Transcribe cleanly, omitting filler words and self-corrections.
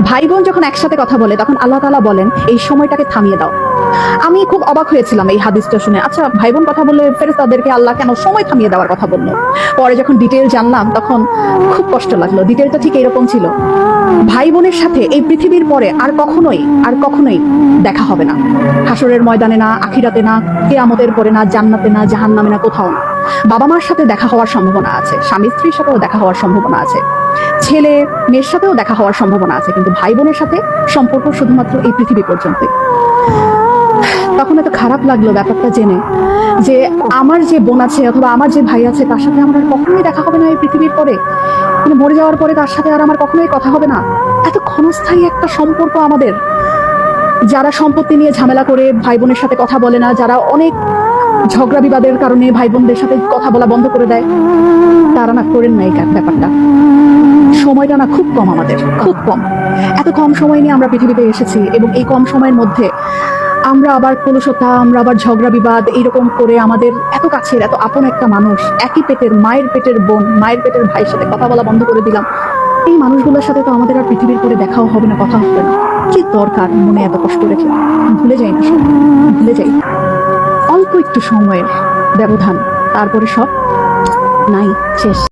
ভাই বোন যখন একসাথে কথা বলে তখন আল্লাহ তাআলা বলেন এই সময়টাকে থামিয়ে দাও। আমি খুব অবাক হয়েছিলাম এই হাদিসটা শুনে। আচ্ছা, ভাই বোন কথা বললে ফেরেশতাদেরকে আল্লাহ কেন সময় থামিয়ে দেওয়ার কথা বললো? পরে যখন ডিটেইল জানলাম তখন খুব কষ্ট লাগলো। ডিটেইলটা ঠিক এরকম ছিল, ভাই বোনের সাথে এই পৃথিবীর পরে আর কখনোই দেখা হবে না। হাসরের ময়দানে না, আখিরাতে না, কিয়ামতের পরে না, জান্নাতে না, জাহান্নামে না, কোথাও না। বাবা মার সাথে দেখা হওয়ার সম্ভাবনা আছে, স্বামী স্ত্রীর সাথেও দেখা হওয়ার সম্ভাবনা আছে, ছেলে মেয়ের সাথেও দেখা হওয়ার সম্ভাবনা আছে, কিন্তু ভাই বোনের সাথে সম্পর্ক শুধুমাত্র এই পৃথিবী পর্যন্তই। তখন এত খারাপ লাগলো ব্যাপারটা জেনে যে আমার যে বোন আছে অথবা আমার যে ভাই আছে তার সাথে আমার আর কখনোই দেখা হবে না এই পৃথিবীর পরে। মানে মরে যাওয়ার পরে তার সাথে আর আমার কখনোই কথা হবে না। এত ক্ষণস্থায়ী একটা সম্পর্ক আমাদের। যারা সম্পত্তি নিয়ে ঝামেলা করে ভাই বোনের সাথে কথা বলে না, যারা অনেক ঝগড়া বিবাদের কারণে ভাই বোনদের সাথে কথা বলা বন্ধ করে দেয়, তারা না করেন না এই ব্যাপারটা। সময়টা না খুব কম, আমাদের খুব কম। এত কম সময় নিয়ে আমরা পৃথিবীতে এসেছি এবং এই কম সময়ের মধ্যে আমরা আবার কলুষতা, আমরা আবার ঝগড়া বিবাদ এইরকম করে আমাদের এত কাছের এত আপন একটা মানুষ, একই পেটের মায়ের পেটের বোন, মায়ের পেটের ভাইয়ের সাথে কথা বলা বন্ধ করে দিলাম। এই মানুষগুলোর সাথে তো আমাদের আর পৃথিবীর পরে দেখাও হবে না, কথা হবে না। কি দরকার মনে এত কষ্ট রেখে? ভুলে যাই না সব, ভুলে যাই। অল্প একটু সময়ের ব্যবধান, তারপরে সব নাই, শেষ।